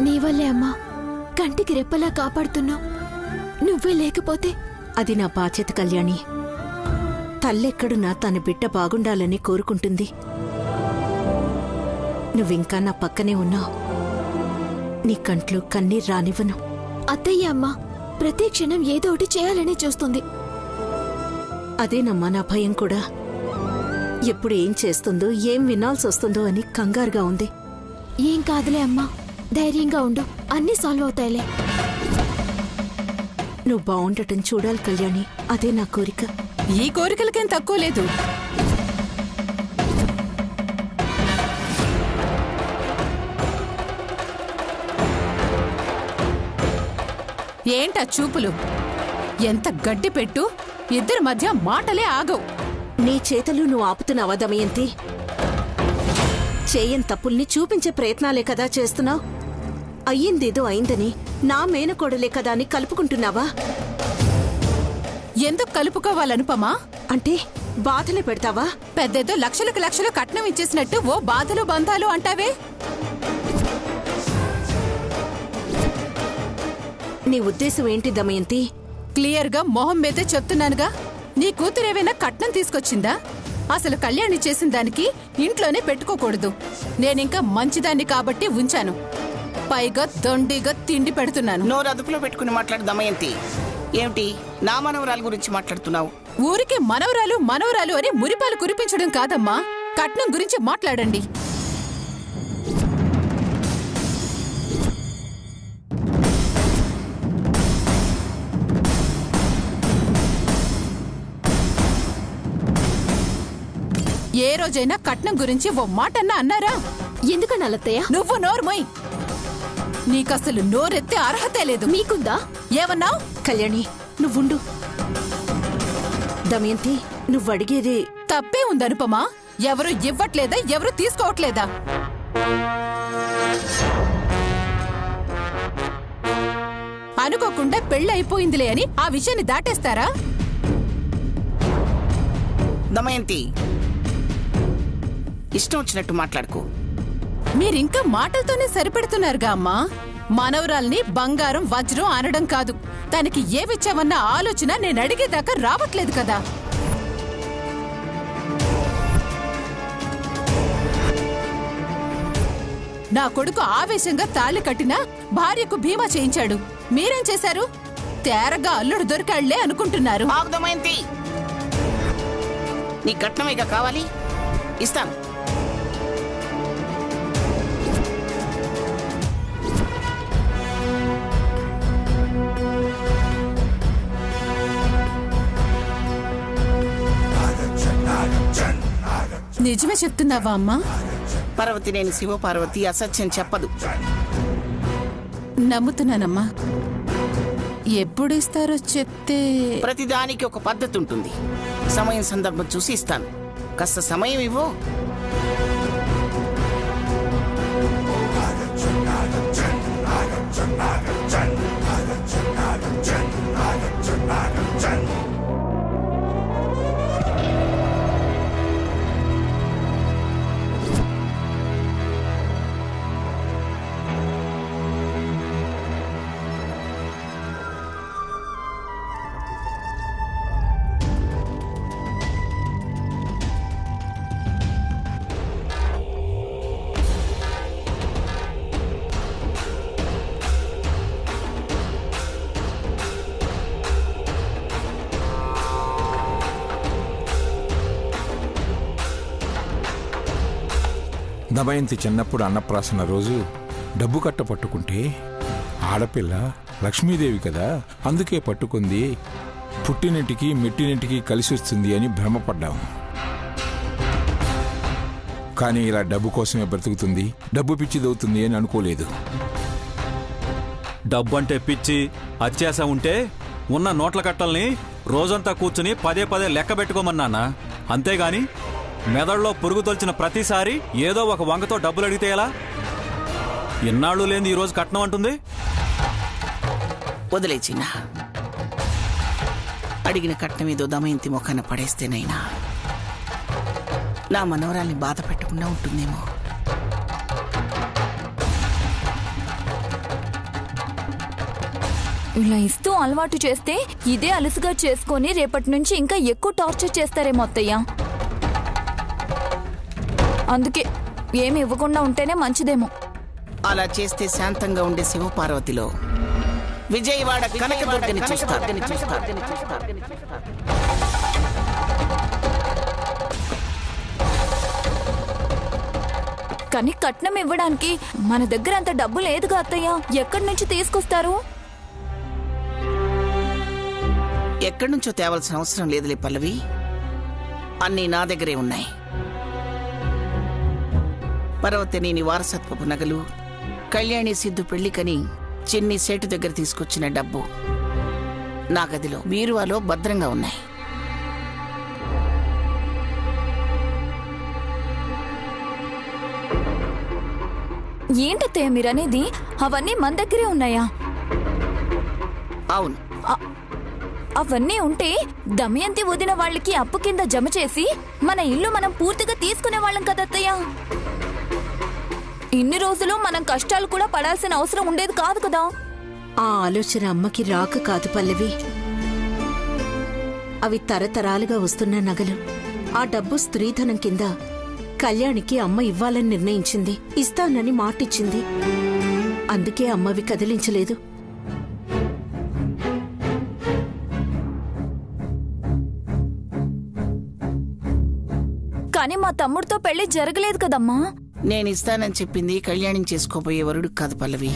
నీ వల్లే అమ్మా కంటికి రెప్పలా కాపాడుతున్నావు. నువ్వే లేకపోతే. అది నా బాధ్యత కళ్యాణి. తల్లెక్కడున్నా తన బిడ్డ బాగుండాలని కోరుకుంటుంది. నువ్వింకా నా పక్కనే ఉన్నావు. నీ కంట్లో కన్నీరు రానివ్వను. అత్తయ్య అమ్మ ప్రతి క్షణం ఏదో ఒకటి చేయాలని చూస్తుంది. అదేనమ్మా నా భయం కూడా. ఎప్పుడు ఏం చేస్తుందో, ఏం వినాల్సొస్తుందో అని కంగారుగా ఉంది. ఏం కాదులే అమ్మా, ధైర్యంగా ఉండు, అన్నీ సాల్వ్ అవుతాయిలే. నువ్వు బాగుండటం చూడాలి కళ్యాణి, అదే నా కోరిక. ఈ కోరికలకేం తక్కువ లేదు. ఏంటా చూపులు? ఎంత గడ్డి పెట్టు, ఇద్దరి మధ్య మాటలే ఆగవు. నీ చేతలు నువ్వు ఆపుతున్నావా దమయంతి? చేయని తప్పుల్ని చూపించే ప్రయత్నాలే కదా చేస్తున్నావు. అయ్యిందేదో అయిందని, నా మేనకోడలే కదా అని కలుపుకుంటున్నావా? ఎందుకు కలుపుకోవాలనుపమా? అంటే బాధలే పెడతావా? పెద్దేదో లక్షలకు లక్షలు కట్నం ఇచ్చేసినట్టు ఓ బాధలు బంధాలు అంటావే. నీ ఉద్దేశం ఏంటి దమయంతి? క్లియర్గా మొహం మీదే చెప్తున్నానుగా. నీ కూతురేవైనా కట్నం తీసుకొచ్చిందా? అసలు కళ్యాణి చేసిన దానికి ఇంట్లోనే పెట్టుకోకూడదు. నేనింకా మంచిదాన్ని కాబట్టి ఉంచాను. పైగా దొండిగా తిండి పెడుతున్నాను. నోరు అదుపులో పెట్టుకుని మాట్లాడు దమయంతి. ఏమిటి నా మనవరాల గురించి మాట్లాడుతున్నావు? ఊరికి మనవరాలు మనవరాలు అని మురిపాలు కురిపించడం కాదమ్మా, కట్నం గురించి మాట్లాడండి. ఏ రోజైనా కట్నం గురించి ఓ మాటన్నా అన్నారా? ఎందుకన్నా అత్తయ్య? నువ్వు నోర్మోయ్. నీకసలు నోరెత్తే అర్హతే లేదు. మీకుందా? ఏమన్నావు? కళ్యాణి నువ్వుండు. దమయంతి నువ్వడిగేది తప్పే ఉందనుపమా? ఎవరు ఇవ్వట్లేదా, ఎవరు తీసుకోవట్లేదా? అనుకోకుండా పెళ్లి అయిపోయిందిలే అని ఆ విషయాన్ని దాటేస్తారా? దమయంతి ఇష్టం వచ్చినట్టు మాట్లాడుకో. మీరింకా మాటలతోనే సరిపెడుతున్నారుగా అమ్మా. మనవరాల్ని బంగారం వజ్రం అనడం కాదు, తనకి ఏవిచ్చావన్న ఆలోచన నేను అడిగేదాకా రావట్లేదు కదా. నా కొడుకు ఆవేశంగా తాళి కట్టినా భార్యకు బీమా చేయించాడు. మీరేం చేశారు? తేరగా అల్లుడు దొరికాళ్లే అనుకుంటున్నారు. ఆగు దమయంతి, నీ కట్నమేగా కావాలి, ఇస్తాను. నిజమే చెప్తున్నావా అమ్మా? పార్వతి, నేను శివపార్వతి అసత్యం చెప్పదు. నమ్ముతున్నానమ్మా. ఎప్పుడు ఇస్తారో చెప్తే. ప్రతిదానికి ఒక పద్ధతి ఉంటుంది. సమయం సందర్భం చూసి ఇస్తాను. కాస్త సమయం ఇవ్వు. దమయంతి చిన్నప్పుడు అన్నప్రాసన రోజు డబ్బు కట్ట పట్టుకుంటే ఆడపిల్ల లక్ష్మీదేవి కదా, అందుకే పట్టుకుంది, పుట్టినింటికి మెట్టినింటికి కలిసి వస్తుంది అని భ్రమపడ్డాము. కానీ ఇలా డబ్బు కోసమే బ్రతుకుతుంది, డబ్బు పిచ్చిదవుతుంది అని అనుకోలేదు. డబ్బు అంటే పిచ్చి అత్యాశ ఉంటే ఉన్న నోట్ల కట్టల్ని రోజంతా కూర్చుని పదే పదే లెక్క పెట్టుకోమన్నానా. అంతేగాని మెదడులో పురుగు తొలిచిన ప్రతిసారి ఏదో ఒక వంగతో డబ్బులు అడిగితే ఎలా? ఎన్నాళ్ళు లేని ఈరోజు కట్నం అంటుంది. వదిలే చిన్న, అడిగిన కట్నం ఏదో దమయంతి ముఖాన పడేస్తేనైనా నా మనవరాల్ని బాధ పెట్టకుండా ఉంటుందేమో. ఇలా ఇస్తూ అలవాటు చేస్తే ఇదే అలుసుగా చేసుకొని రేపటి నుంచి ఇంకా ఎక్కువ టార్చర్ చేస్తారేమో అత్తయ్య. అందుకే ఏమి ఇవ్వకుండా ఉంటేనే మంచిదేమో. అలా చేస్తే శాంతంగా ఉండే శివపార్వతిలో విజయవాడ కనకదుర్గని చూస్తారు. కానీ కట్నం ఇవ్వడానికి మన దగ్గర అంత డబ్బు లేదుగా అత్తయ్య. ఎక్కడి నుంచి తీసుకొస్తారు? ఎక్కడి నుంచో తేవాల్సిన అవసరం లేదులే పల్లవి, అన్నీ నా దగ్గరే ఉన్నాయి. పర్వతనేని వారసత్వపు నగలు, కళ్యాణి సిద్ధు పెళ్లికని చిన్ని సేటు దగ్గర తీసుకొచ్చిన డబ్బు నా గదిలో బీరువాలో భద్రంగా ఉన్నాయి. ఏంటత్తయ్య మీరనేది? అవన్నీ మన దగ్గరే ఉన్నాయా? అవును. అవన్నీ ఉంటే దమయంతి వదిన వాళ్ళకి అప్పు కింద జమ చేసి మన ఇల్లు మనం పూర్తిగా తీసుకునే వాళ్ళం కదత్తయ్య. ఇన్ని రోజులు మనం కష్టాలు కూడా పడాల్సిన అవసరం ఉండేది కాదు కదా. ఆ ఆలోచన అమ్మకి రాక కాదు పల్లవి. అవి తరతరాలుగా వస్తున్న నగలు. ఆ డబ్బు స్త్రీధనం కింద కళ్యాణికి అమ్మ ఇవ్వాలని నిర్ణయించింది. ఇస్తానని మాటిచ్చింది. అందుకే అమ్మవి కదిలించలేదు. కానీ మా తమ్ముడితో పెళ్లి జరగలేదు కదమ్మా. నేను ఇస్తానని చెప్పింది కళ్యాణం చేసుకోబోయే వరుడు కాదు పల్లవి,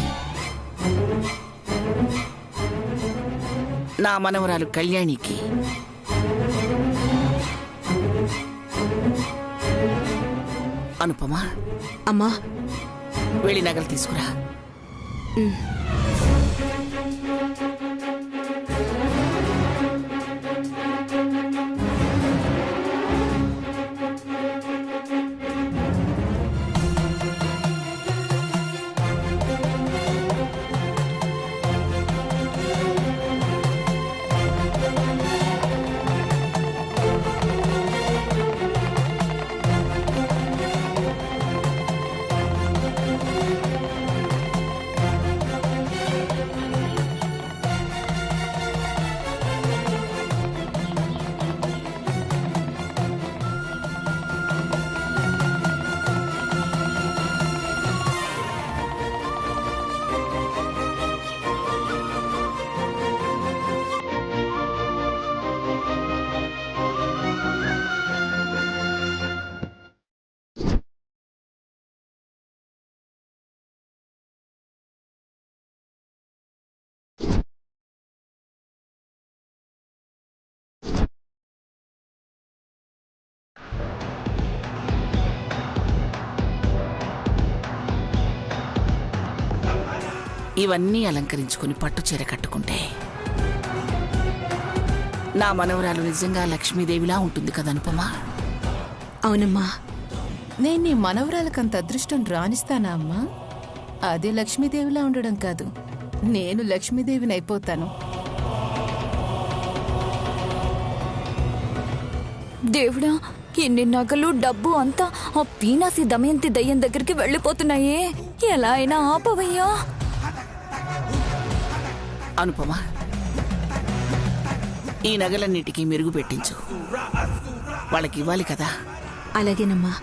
నా మనవరాలు కళ్యాణికి. అనుపమా, అమ్మా వెళ్ళి నగలు తీసుకురా. ఇవన్నీ అలంకరించుకుని పట్టు చీర కట్టుకుంటే నా మనవరాలు నిజంగా లక్ష్మీదేవిలా ఉంటుంది కదా అనుపమా. అవునమ్మా. నేను నీ మనవరాలకంత అదృష్టం రాణిస్తానా అమ్మా? అదే లక్ష్మీదేవిలా ఉండడం కాదు, నేను లక్ష్మీదేవిని అయిపోతాను. దేవుడా, ఇన్ని నగలు డబ్బు అంతా ఆ పీనాసి దమయంతి దయ్యం దగ్గరికి వెళ్ళిపోతున్నాయే. ఎలా అయినా ఆపవయ్యా. అనుపమా, ఈ నగలన్నిటికీ మెరుగు పెట్టించు. వాళ్ళకి ఇవ్వాలి కదా. అలాగేనమ్మా.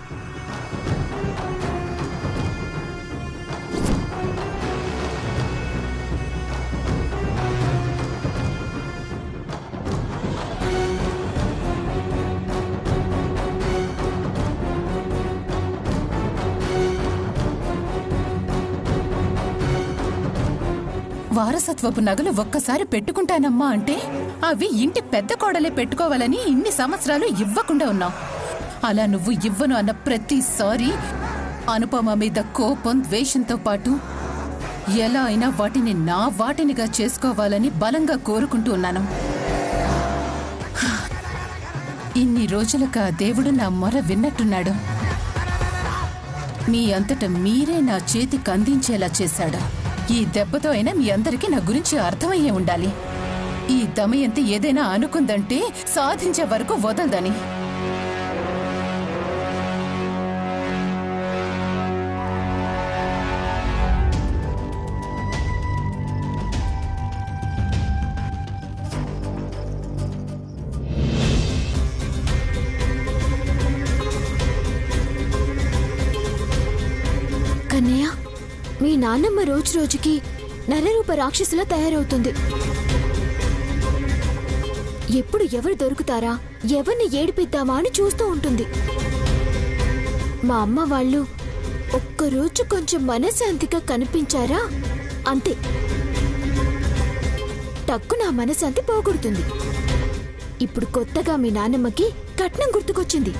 వారసత్వపు నగలు ఒక్కసారి పెట్టుకుంటానమ్మా అంటే అవి ఇంటి పెద్ద కోడలే పెట్టుకోవాలని ఇన్ని సంవత్సరాలు ఇవ్వకుండా ఉన్నావు. అలా నువ్వు ఇవ్వను అన్న ప్రతిసారి అనుపమ మీద కోపం, ద్వేషంతో పాటు ఎలా అయినా వాటిని నా వాటినిగా చేసుకోవాలని బలంగా కోరుకుంటూ ఉన్నాను. ఇన్ని రోజులుగా దేవుడు నా మొర విన్నట్టున్నాడు. మీ అంతట మీరే నా చేతికి అందించేలా చేశాడు. ఈ దెబ్బతో అయినా మీ అందరికీ నా గురించి అర్థమయ్యే ఉండాలి. ఈ దమయంతి ఏదైనా అనుకుందంటే సాధించే వరకు వదలదని. నాన్నమ్మ రోజు రోజుకి నరరూప రాక్షసులా తయారవుతుంది. ఎప్పుడు ఎవరు దొరుకుతారా, ఎవరిని ఏడిపిద్దామా అని చూస్తూ ఉంటుంది. మా అమ్మ వాళ్ళు ఒక్కరోజు కొంచెం మనశాంతిగా కనిపించారా అంతే, టక్కు నా మనశాంతి పోగొడుతుంది. ఇప్పుడు కొత్తగా మీ నాన్నమ్మకి కట్నం గుర్తుకొచ్చింది.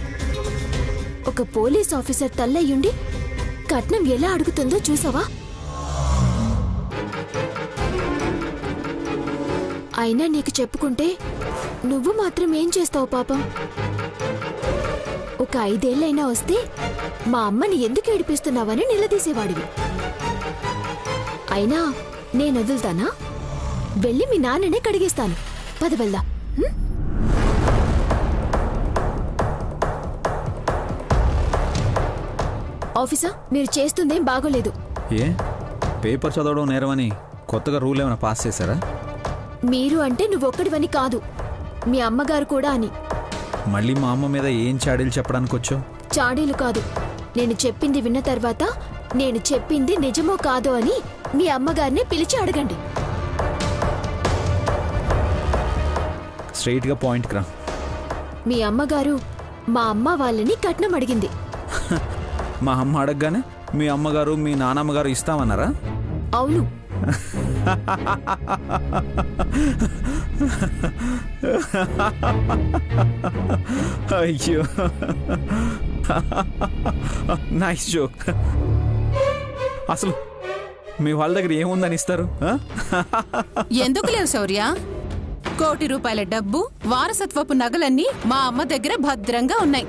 ఒక పోలీస్ ఆఫీసర్ తల్లయ్యుండి కట్నం ఎలా అడుగుతుందో చూసావా? అయినా నీకు చెప్పుకుంటే నువ్వు మాత్రం ఏం చేస్తావు పాపం? ఒక 5 ఏళ్ళైనా వస్తే మా అమ్మని ఎందుకు ఏడిపిస్తున్నావని నిలదీసేవాడివి. అయినా నేను వదులుతానా? వెళ్ళి మీ నాన్ననే కడిగేస్తాను. పద వెళ్దా. ఆఫీసర్, మీరు చేస్తుందేం బాగోలేదు. ఏ పేపర్ చదవడం నేరమని కొత్తగా రూల్ ఏమైనా పాస్ చేశారా? మీరు అంటే నువ్వొక్కడివని కాదు, మీ అమ్మగారు కూడా అని. మళ్ళీ మా అమ్మ మీద ఏం చాడీలు చెప్పడానికి వచ్చావు? చాడీలు కాదు, నేను చెప్పింది విన్న తర్వాత నేను చెప్పింది నిజమో కాదో అని మీ అమ్మగారిని పిలిచి అడగండి. స్ట్రైట్గా పాయింట్కి రా. మీ అమ్మగారు మా అమ్మ వాళ్ళని కట్నం అడిగింది. మా అమ్మ అడగగానే మీ అమ్మగారు మీ నానమ్మగారు ఇస్తామన్నారా? అవును. అయ్యో, నైస్ జోక్. అసలు మీ వాళ్ళ దగ్గర ఏముందని ఇస్తారు? ఎందుకు లేవు శౌర్య? 1 కోటి రూపాయల డబ్బు, వారసత్వపు నగలన్నీ మా అమ్మ దగ్గర భద్రంగా ఉన్నాయి.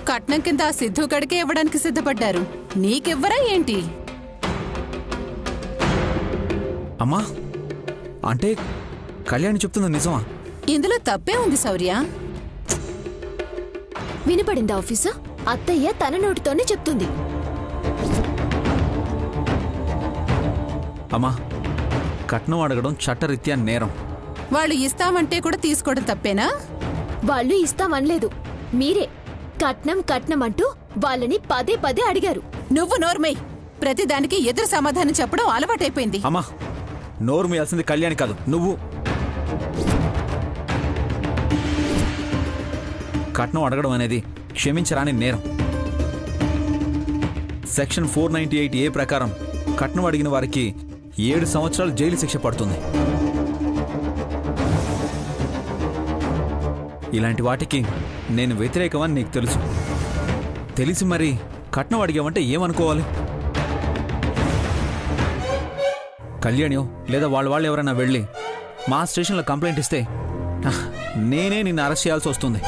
కట్నం కింద ఆ సిద్ధు గడికే ఇవ్వడానికి సిద్ధపడ్డారు. నీకివ్వరా ఏంటి? అమ్మా, అంటే కళ్యాణి చెప్తుంది నిజమా? ఇందులో తప్పే ఉంది శౌర్య. వినపడిందా ఆఫీసర్? అత్తయ్య తన నోటితోనే చెప్తుంది. అమ్మా, కట్నం అడగడం చట్టరీత్యా నేరం. వాళ్ళు ఇస్తామంటే కూడా తీసుకోవడం తప్పేనా? వాళ్ళు ఇస్తామనలేదు, మీరే కట్నం కట్నం అంటూ వాళ్ళని పదే పదే అడిగారు. నువ్వు నోర్మై. ప్రతిదానికి ఎదురు సమాధానం చెప్పడం అలవాటైపోయింది. అమ్మా, నోరు మీయాల్సింది కళ్యాణి కాదు, నువ్వు. కట్నం అడగడం అనేది క్షమించరాని నేరం. సెక్షన్ 498A ప్రకారం కట్నం అడిగిన వారికి 7 సంవత్సరాలు జైలు శిక్ష పడుతుంది. ఇలాంటి వాటికి నేను వ్యతిరేకమని నీకు తెలుసు. తెలిసి మరి కట్నం అడిగామంటే ఏమనుకోవాలి? కళ్యాణ్యో లేదా వాళ్ళు ఎవరైనా వెళ్ళి మా స్టేషన్లో కంప్లైంట్ ఇస్తే నేనే నిన్ను అరెస్ట్ చేయాల్సి వస్తుంది.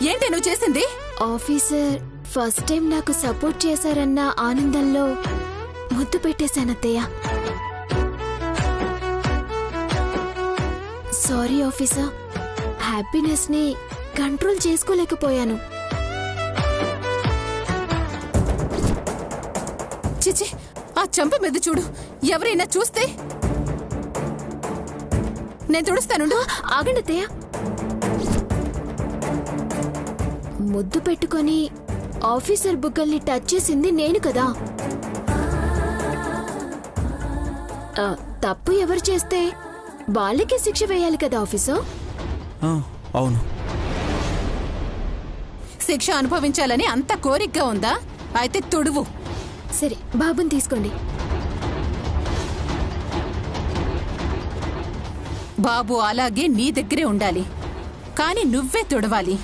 ఏంటి నువ్వు చేసింది? ఆఫీసర్ ఫస్ట్ టైం నాకు సపోర్ట్ చేశారన్న ఆనందంలో ముద్దు పెట్టేశానత్తయ్య. సారీ ఆఫీసర్, హ్యాపీనెస్ ని కంట్రోల్ చేసుకోలేకపోయాను. చిచి, ఆ చంప మీద చూడు, ఎవరైనా చూస్తే. నేను తుడుస్తాను. ఆగండి అత్తయ్య. ముద్దు పెట్టుకొని ఆఫీసర్ బుగ్గల్ని టచ్ చేసింది నేను కదా. తప్పు ఎవరు చేస్తే వాళ్ళకే శిక్ష వేయాలి కదా ఆఫీసర్. అవును. శిక్ష అనుభవించాలని అంత కోరికగా ఉందా? అయితే తుడువు. సరే, బాబుని తీసుకోండి. బాబు అలాగే నీ దగ్గరే ఉండాలి, కానీ నువ్వే తుడవాలి.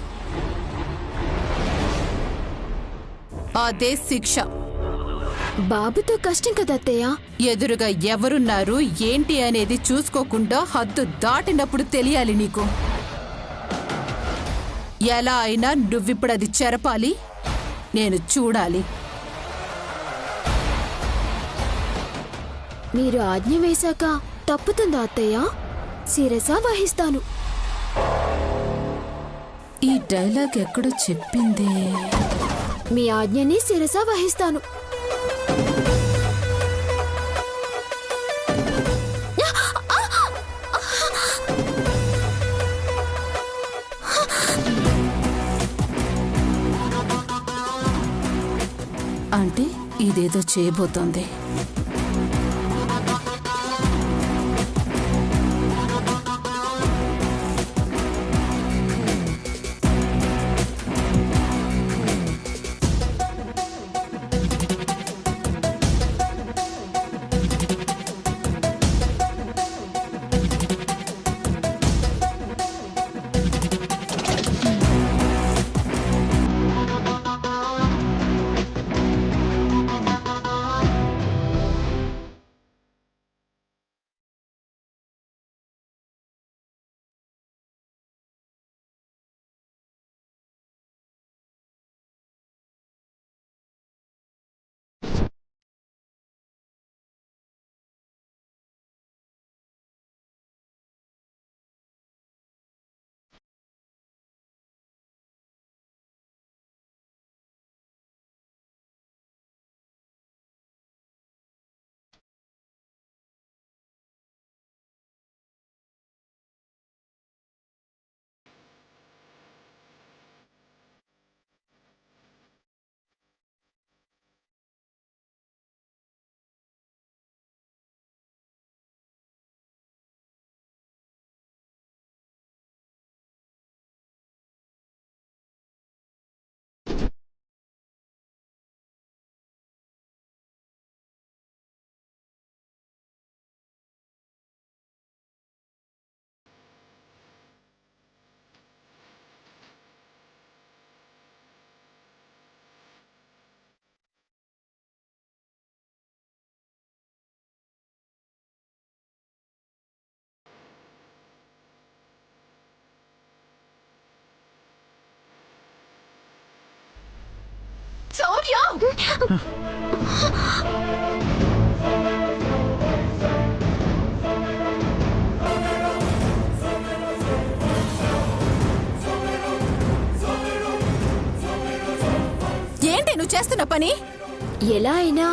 అదే శిక్ష. బాబుతో కష్టం కదా అత్తయ్య. ఎదురుగా ఎవరున్నారు ఏంటి అనేది చూసుకోకుండా హద్దు దాటినప్పుడు తెలియాలి నీకు. ఎలా అయినా నువ్విప్పుడు అది చెరపాలి, నేను చూడాలి. మీరు ఆజ్ఞ వేశాక తప్పుతుందా అత్తయ్య? శిరస వహిస్తాను. ఈ డైలాగ్ ఎక్కడో చెప్పిందే. మీ ఆజ్ఞని శిరస వహిస్తాను. అంటే ఇదేదో చేయబోతోంది. ఏంటి నువ్వు చేస్తున్న పని? ఎలా అయినా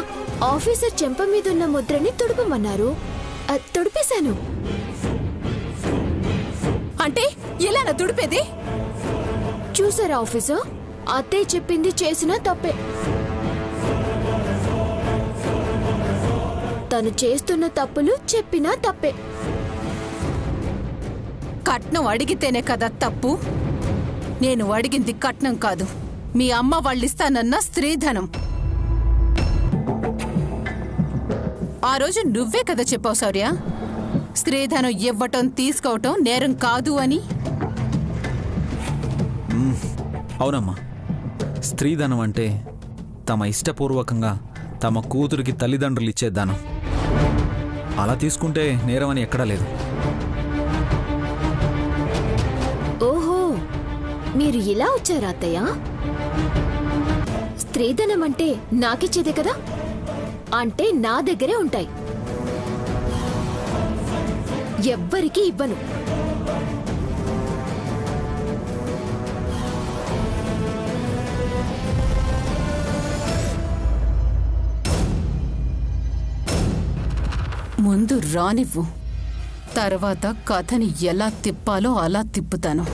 ఆఫీసర్ చెంప మీదున్న ముద్రని తుడపమన్నారు, తుడిపేశాను. అంటే ఇలా నా తుడిపేది? చూసారా ఆఫీసర్, అత్తయ్య చెప్పింది చేసినా తప్పే. తను చేస్తున్న తప్పులు చెప్పినా తప్పే. కట్నం అడిగితేనే కదా తప్పు. నేను అడిగింది కట్నం కాదు, మీ అమ్మ వాళ్ళిస్తానన్న స్త్రీధనం. ఆ రోజు నువ్వే కదా చెప్పావు శౌర్య, స్త్రీధనం ఇవ్వటం తీసుకోవటం నేరం కాదు అని. అవునమ్మా, స్త్రీధనం అంటే తమ ఇష్టపూర్వకంగా తమ కూతురికి తల్లిదండ్రులు ఇచ్చే దానం. అలా తీసుకుంటే నేరం అని ఎక్కడా లేదు. ఓహో, మీరు ఇలా వచ్చారా అత్తయ్య? స్త్రీధనం అంటే నాకిచ్చేదే కదా, అంటే నా దగ్గరే ఉంటాయి, ఎవ్వరికీ ఇవ్వను. ముందు రానివ్వు, తర్వాత కథని ఎలా తిప్పాలో అలా తిప్పుతాను.